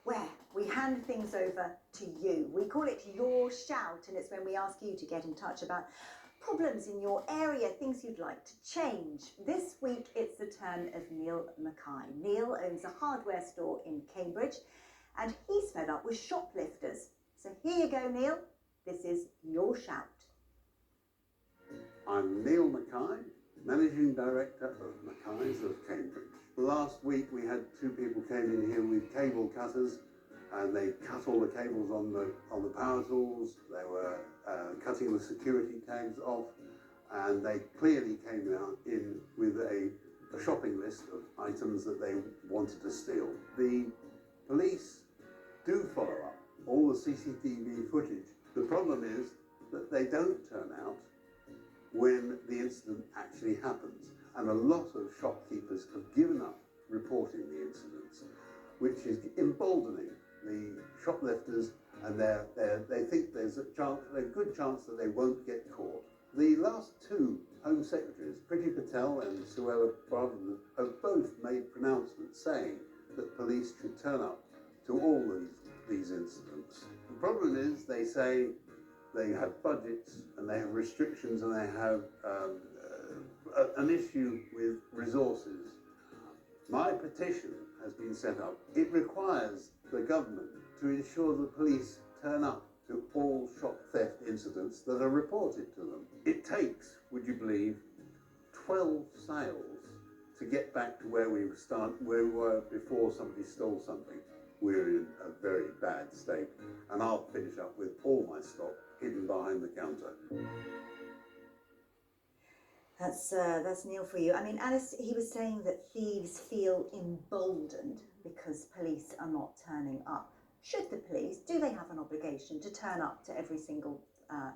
where we hand things over to you. We call it Your Shout, and it's when we ask you to get in touch about problems in your area, things you'd like to change. This week it's the turn of Neil Mackay. Neil owns a hardware store in Cambridge and he's fed up with shoplifters. So here you go, Neil. This is Your Shout. I'm Neil Mackay, Managing Director of Mackay's of Cambridge. Last week we had two people came in here with cable cutters and they cut all the cables on the power tools. They were cutting the security tags off, and they clearly came out in with a shopping list of items that they wanted to steal. The police do follow up all the CCTV footage. The problem is that they don't turn out when the incident actually happens, and a lot of shopkeepers have given up reporting the incidents, which is emboldening the shoplifters, and they think there's a good chance that they won't get caught. The last two Home Secretaries, Priti Patel and Suella Braverman, have both made pronouncements saying that police should turn up to all these incidents. The problem is, they say they have budgets and they have restrictions and they have an issue with resources. My petition has been set up. It requires the government to ensure the police turn up to all shop theft incidents that are reported to them. It takes, would you believe, 12 sales to get back to where we were before somebody stole something. We're in a very bad state, and I'll finish up with all my stock hidden behind the counter. That's Neil for you. I mean, Alice, he was saying that thieves feel emboldened because police are not turning up. Should the police, do they have an obligation to turn up to every single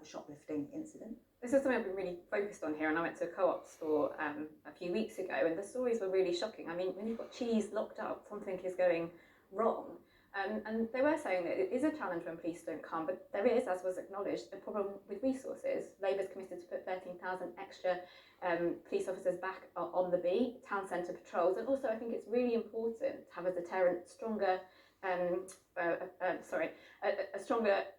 shoplifting incident? This is something I've been really focused on here, and I went to a co-op store a few weeks ago, and the stories were really shocking. I mean, when you've got cheese locked up, something is going wrong. And they were saying that it is a challenge when police don't come, but there is, as was acknowledged, a problem with resources. Labour's committed to put 13,000 extra police officers back on the beat, town centre patrols, and also I think it's really important to have a deterrent, a stronger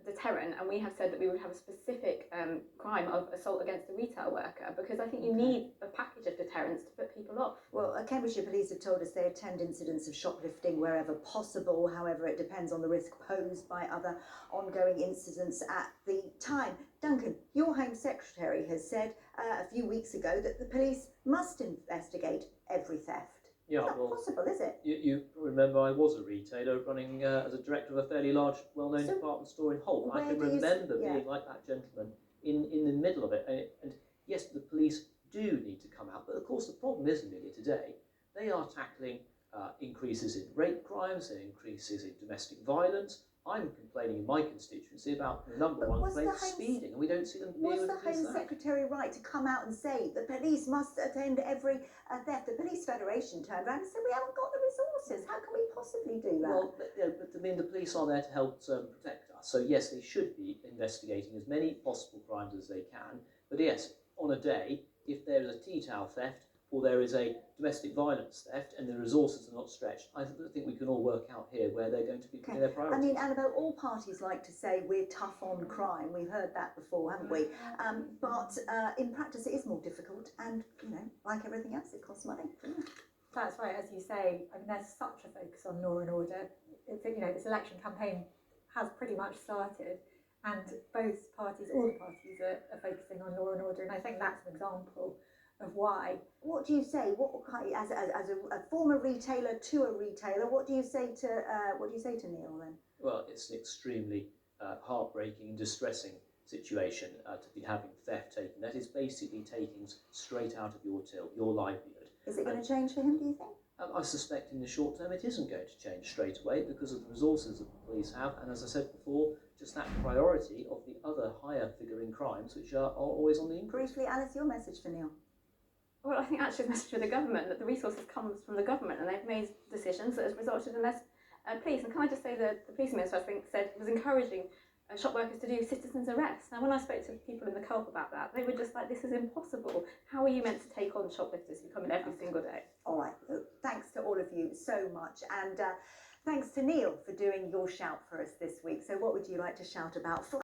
deterrent, and we have said that we would have a specific crime of assault against a retail worker, because I think you need a package of deterrents to put people off. Well, Cambridgeshire Police have told us they attend incidents of shoplifting wherever possible. However, it depends on the risk posed by other ongoing incidents at the time. Duncan, your Home Secretary has said a few weeks ago that the police must investigate every theft. Yeah, it's not possible, is it? You remember I was a retailer running as a director of a fairly large, well-known department store in Holt. I can remember being like that gentleman in the middle of it. And yes, the police do need to come out. But of course, the problem is, Amelia, today, they are tackling increases in rape crimes and increases in domestic violence. I'm complaining in my constituency about the number one complaint of speeding, and we don't see them dealing with Was the Home Secretary right to come out and say the police must attend every theft? The Police Federation turned around and said we haven't got the resources. How can we possibly do that? Well, but I mean, the police are there to help protect us. So yes, they should be investigating as many possible crimes as they can. But yes, on a day, if there is a tea towel theft or there is a domestic violence theft and the resources are not stretched, I think we can all work out here where they're going to be putting their priorities. I mean, Annabelle, all parties like to say we're tough on crime. We've heard that before, haven't we? But in practice it is more difficult, and, you know, like everything else, it costs money. That's right, as you say. I mean, there's such a focus on law and order. This election campaign has pretty much started, and both parties, all the parties are focusing on law and order, and I think that's an example of why. What do you say? As a former retailer to a retailer, what do you say to Neil then? Well, it's an extremely heartbreaking and distressing situation to be having theft taken. That is basically taking straight out of your till, your livelihood. Is it going to change for him, do you think? I suspect in the short term it isn't going to change straight away because of the resources that the police have, and as I said before, just that priority of the other higher figuring crimes which are always on the increase. Briefly, Alice, your message for Neil. Well, I think actually the message of the government, that the resources comes from the government, and they've made decisions that has resulted in less police. And can I just say that the police minister, I think, was encouraging shop workers to do citizens' arrests. Now, when I spoke to people in the co-op about that, they were just like, this is impossible. How are you meant to take on shoplifters who come in every single day? All right, thanks to all of you so much. And Thanks to Neil for doing your shout for us this week. So what would you like to shout about?